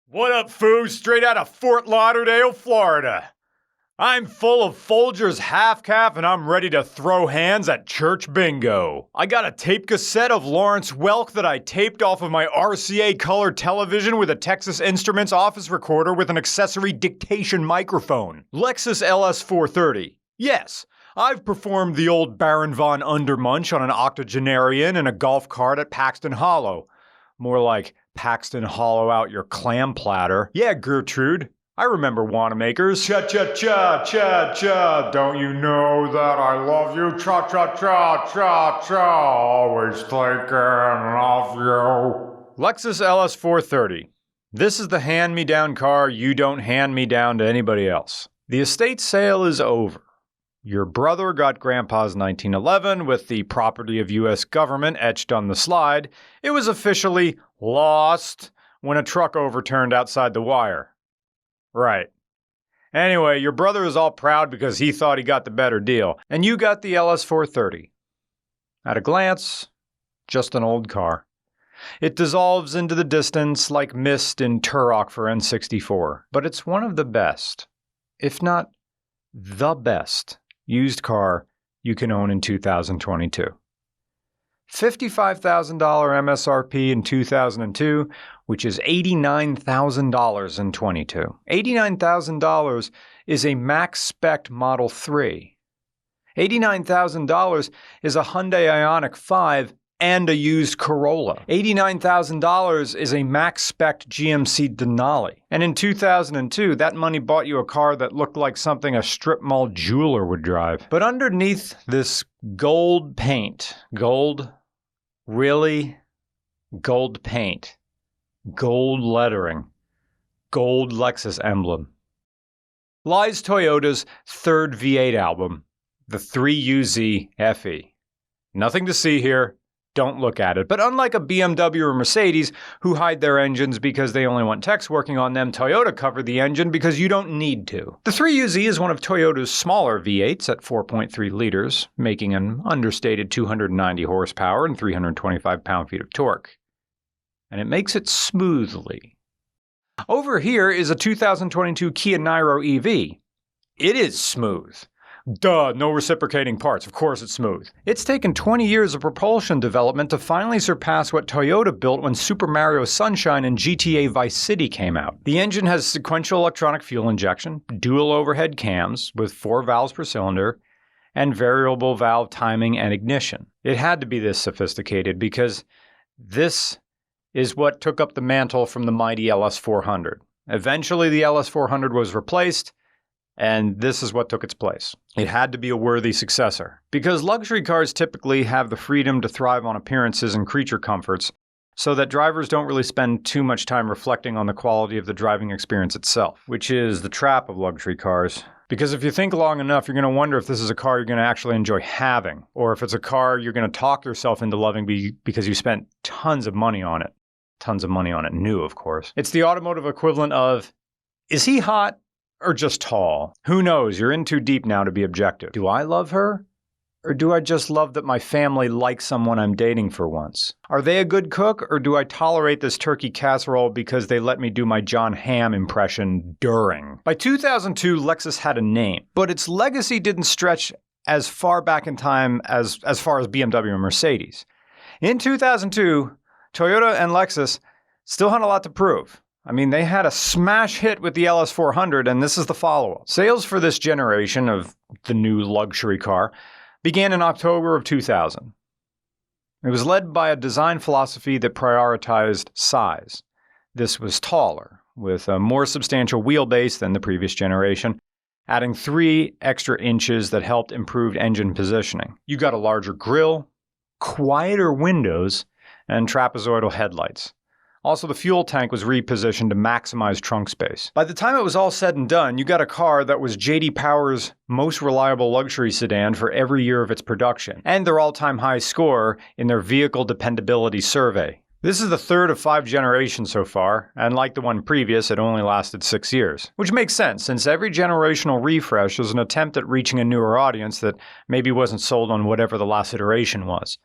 What up, foo? Straight out of Fort Lauderdale, Florida. I'm full of Folgers half-calf and I'm ready to throw hands at church bingo. I got a tape cassette of Lawrence Welk that I taped off of my RCA color television with a Texas Instruments office recorder with an accessory dictation microphone. Lexus LS430. Yes, I've performed the old Baron von Undermunch on an octogenarian in a golf cart at Paxton Hollow. More like Paxton hollow out your clam platter. Yeah, Gertrude. I remember Wanamakers. Cha-cha-cha, don't you know that I love you? Cha-cha-cha, always thinking of you. Lexus LS430. This is the hand-me-down car you don't hand me down to anybody else. The estate sale is over. Your brother got Grandpa's 1911 with the property of U.S. government etched on the slide. It was officially lost when a truck overturned outside the wire. Right. Anyway, your brother is all proud because he thought he got the better deal, and you got the LS430. At a glance, just an old car. It dissolves into the distance like mist in Turok for N64, but it's one of the best, if not the best, used car you can own in 2022. $55,000 MSRP in 2002, which is $89,000 in 22. $89,000 is a max spec Model 3. $89,000 is a Hyundai Ioniq 5 and a used Corolla. $89,000 is a max spec GMC Denali. And in 2002, that money bought you a car that looked like something a strip mall jeweler would drive. But underneath this gold paint, gold, really? Gold paint, gold lettering, gold Lexus emblem, lies Toyota's third V8 album, the 3UZ FE. Nothing to see here. Don't look at it. But unlike a BMW or Mercedes, who hide their engines because they only want techs working on them, Toyota covered the engine because you don't need to. The 3UZ is one of Toyota's smaller V8s at 4.3 liters, making an understated 290 horsepower and 325 pound-feet of torque. And it makes it smoothly. Over here is a 2022 Kia Niro EV. It is smooth. Duh, no reciprocating parts. Of course it's smooth. It's taken 20 years of propulsion development to finally surpass what Toyota built when Super Mario Sunshine and GTA Vice City came out. The engine has sequential electronic fuel injection, dual overhead cams with 4 valves per cylinder, and variable valve timing and ignition. It had to be this sophisticated because this is what took up the mantle from the mighty LS400. Eventually the LS400 was replaced, and this is what took its place. It had to be a worthy successor. Because luxury cars typically have the freedom to thrive on appearances and creature comforts, so that drivers don't really spend too much time reflecting on the quality of the driving experience itself, which is the trap of luxury cars. Because if you think long enough, you're going to wonder if this is a car you're going to actually enjoy having, or if it's a car you're going to talk yourself into loving because you spent tons of money on it. Tons of money on it, new of course. It's the automotive equivalent of, is he hot? Or just tall? Who knows? You're in too deep now to be objective. Do I love her? Or do I just love that my family likes someone I'm dating for once? Are they a good cook? Or do I tolerate this turkey casserole because they let me do my John Hamm impression during? By 2002, Lexus had a name, but its legacy didn't stretch as far back in time as far as BMW and Mercedes. In 2002, Toyota and Lexus still had a lot to prove. I mean, they had a smash hit with the LS400, and this is the follow-up. Sales for this generation of the new luxury car began in October of 2000. It was led by a design philosophy that prioritized size. This was taller, with a more substantial wheelbase than the previous generation, adding 3 extra inches that helped improve engine positioning. You got a larger grille, quieter windows, and trapezoidal headlights. Also, the fuel tank was repositioned to maximize trunk space. By the time it was all said and done, you got a car that was J.D. Power's most reliable luxury sedan for every year of its production, and their all-time high score in their vehicle dependability survey. This is the third of 5 generations so far, and like the one previous, it only lasted 6 years. Which makes sense, since every generational refresh is an attempt at reaching a newer audience that maybe wasn't sold on whatever the last iteration was.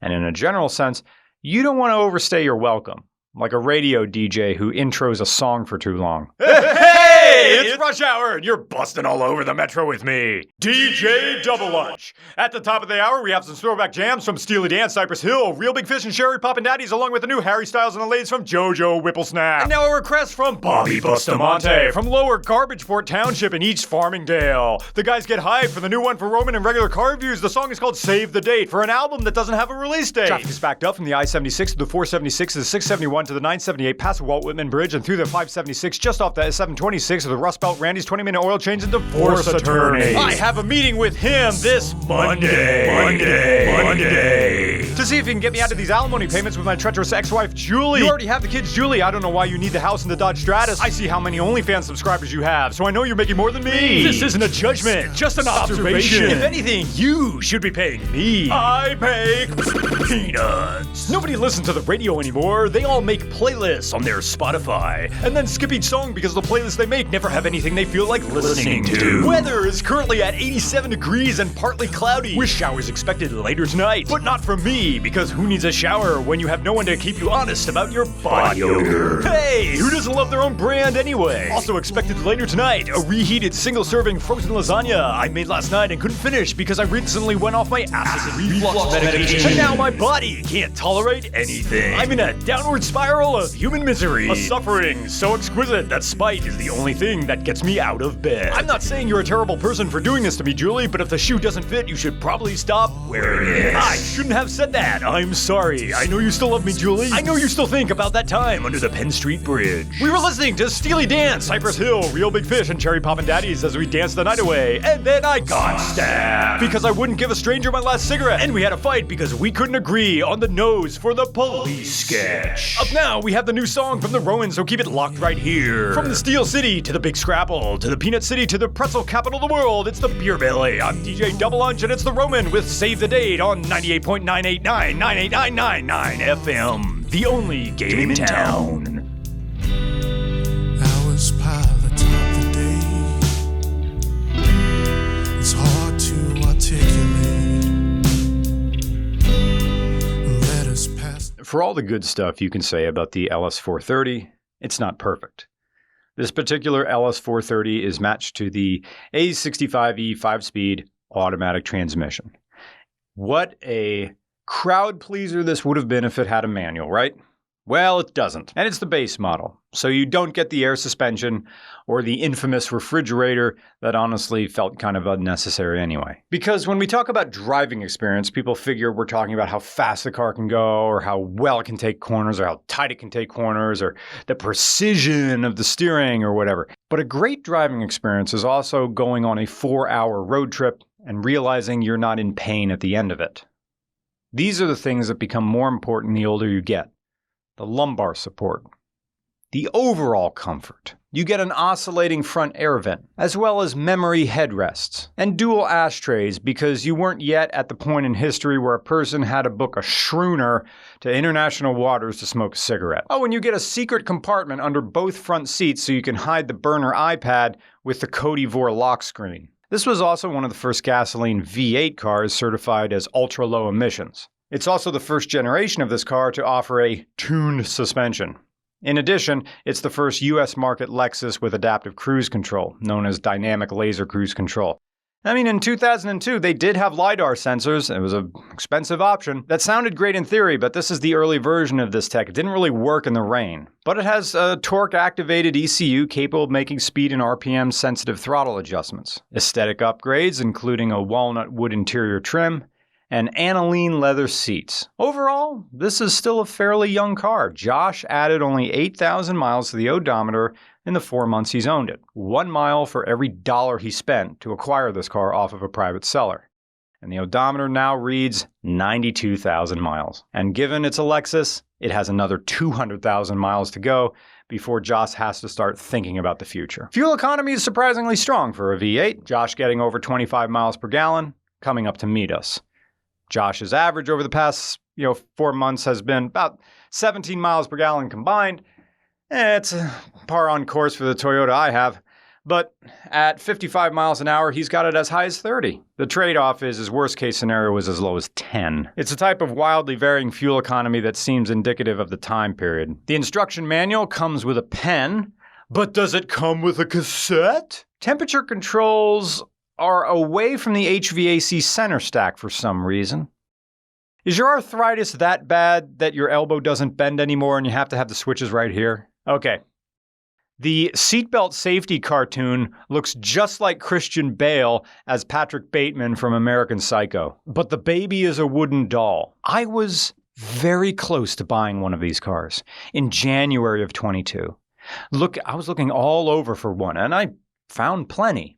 And in a general sense, you don't want to overstay your welcome. like a radio DJ who intros a song for too long. Hey, it's Rush Hour, and you're busting all over the metro with me, DJ Double Lunch. At the top of the hour, we have some throwback jams from Steely Dan, Cypress Hill, Real Big Fish and Sherry Poppin' Daddies, along with the new Harry Styles and the Ladies from JoJo Whipplesnap. And now a request from Bobby Bustamante from Lower Garbageport Township in East Farmingdale. The guys get hyped for the new one for Roman and regular car reviews. The song is called Save the Date for an album that doesn't have a release date. Traffic is backed up from the I-76 to the 476 to the 671 to the 978 past Walt Whitman Bridge and through the 576 just off the 726 of the Rust Belt Randy's 20-minute oil change and divorce attorney. I have a meeting with him this Monday to see if he can get me out of these alimony payments with my treacherous ex-wife Julie. You already have the kids, Julie. I don't know why you need the house and the Dodge Stratus. I see how many OnlyFans subscribers you have, so I know you're making more than me. This isn't a judgment, just an observation. If anything, you should be paying me. I make peanuts. Nobody listens to the radio anymore. They all make playlists on their Spotify and then skip each song because the playlists they make never have anything they feel like listening to. Weather is currently at 87 degrees and partly cloudy, with showers expected later tonight. But not from me, because who needs a shower when you have no one to keep you honest about your body odor? Hey, who doesn't love their own brand anyway? Also expected later tonight, a reheated single-serving frozen lasagna I made last night and couldn't finish because I recently went off my acid reflux medication. And now my body can't tolerate anything. I'm in a downward spiral of human misery. A suffering so exquisite that spite is the only thing that gets me out of bed. I'm not saying you're a terrible person for doing this to me, Julie, but if the shoe doesn't fit, you should probably stop wearing it. I shouldn't have said that. I'm sorry. I know you still love me, Julie. I know you still think about that time under the Penn Street Bridge. We were listening to Steely Dan, Cypress Hill, Real Big Fish, and Cherry Poppin' Daddies as we danced the night away. And then I got stabbed because I wouldn't give a stranger my last cigarette. And we had a fight because we couldn't agree on the nose for the police sketch. Up now, we have the new song from the Romans, so keep it locked right here. From the Steel City to the Big Scrapple to the Peanut City to the pretzel capital of the world, it's the Beer Belly. I'm DJ Double Lunch, and it's the Roman with Save the Date on 98.989 FM, the only game in town. Hours pile atop the day. It's hard to articulate. Let us pass. For all the good stuff you can say about the LS430, it's not perfect. This particular LS430 is matched to the A65E 5-speed automatic transmission. What a crowd pleaser this would have been if it had a manual, right? Well, it doesn't. And it's the base model, so you don't get the air suspension or the infamous refrigerator that honestly felt kind of unnecessary anyway. Because when we talk about driving experience, people figure we're talking about how fast the car can go, or how well it can take corners, or how tight it can take corners, or the precision of the steering, or whatever. But a great driving experience is also going on a 4-hour road trip and realizing you're not in pain at the end of it. These are the things that become more important the older you get. The lumbar support, the overall comfort. You get an oscillating front air vent, as well as memory headrests, and dual ashtrays because you weren't yet at the point in history where a person had to book a schooner to international waters to smoke a cigarette. Oh, and you get a secret compartment under both front seats so you can hide the burner iPad with the Cody Vore lock screen. This was also one of the first gasoline V8 cars certified as ultra-low emissions. It's also the first generation of this car to offer a tuned suspension. In addition, it's the first US market Lexus with adaptive cruise control, known as dynamic laser cruise control. I mean, in 2002, they did have LiDAR sensors. It was an expensive option. That sounded great in theory, but this is the early version of this tech. It didn't really work in the rain. But it has a torque-activated ECU capable of making speed and RPM-sensitive throttle adjustments. Aesthetic upgrades, including a walnut wood interior trim, and aniline leather seats. Overall, this is still a fairly young car. Josh added only 8,000 miles to the odometer in the 4 months he's owned it. 1 mile for every $1 he spent to acquire this car off of a private seller. And the odometer now reads 92,000 miles. And given it's a Lexus, it has another 200,000 miles to go before Josh has to start thinking about the future. Fuel economy is surprisingly strong for a V8. Josh getting over 25 miles per gallon, coming up to meet us. Josh's average over the past 4 months has been about 17 miles per gallon combined. It's par on course for the Toyota I have. But at 55 miles an hour, he's got it as high as 30. The trade-off is his worst-case scenario was as low as 10. It's a type of wildly varying fuel economy that seems indicative of the time period. The instruction manual comes with a pen, but does it come with a cassette? Temperature controls are away from the HVAC center stack for some reason. Is your arthritis that bad that your elbow doesn't bend anymore and you have to have the switches right here? Okay. The seatbelt safety cartoon looks just like Christian Bale as Patrick Bateman from American Psycho. But the baby is a wooden doll. I was very close to buying one of these cars in January of 22. I was looking all over for one, and I found plenty.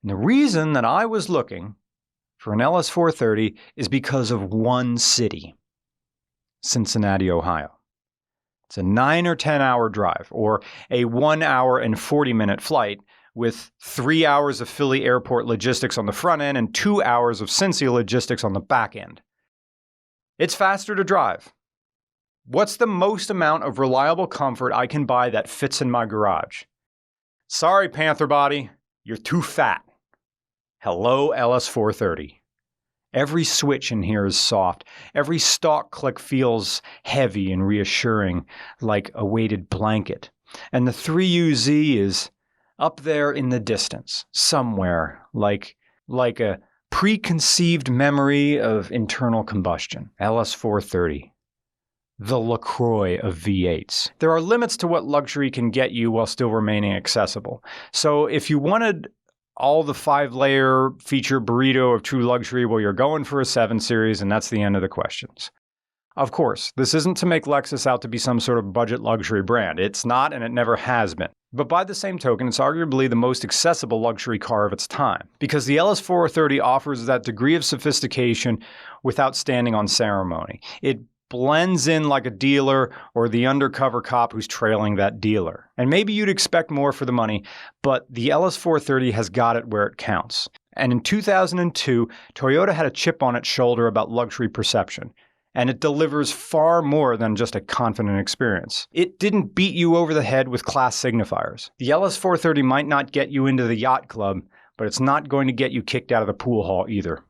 And the reason that I was looking for an LS430 is because of one city, Cincinnati, Ohio. It's a 9 or 10 hour drive, or a 1 hour and 40-minute flight with 3 hours of Philly airport logistics on the front end and 2 hours of Cincy logistics on the back end. It's faster to drive. What's the most amount of reliable comfort I can buy that fits in my garage? Sorry, Panther Body, you're too fat. Hello, LS430. Every switch in here is soft. Every stalk click feels heavy and reassuring, like a weighted blanket. And the 3UZ is up there in the distance, somewhere, like a preconceived memory of internal combustion. LS430. The LaCroix of V8s. There are limits to what luxury can get you while still remaining accessible. So if you wanted all the 5-layer feature burrito of true luxury, well, you're going for a 7 Series, and that's the end of the questions. Of course, this isn't to make Lexus out to be some sort of budget luxury brand. It's not, and it never has been. But by the same token, it's arguably the most accessible luxury car of its time, because the LS430 offers that degree of sophistication without standing on ceremony. It blends in like a dealer or the undercover cop who's trailing that dealer. And maybe you'd expect more for the money, but the LS430 has got it where it counts. And in 2002, Toyota had a chip on its shoulder about luxury perception. And it delivers far more than just a confident experience. It didn't beat you over the head with class signifiers. The LS430 might not get you into the yacht club, but it's not going to get you kicked out of the pool hall either.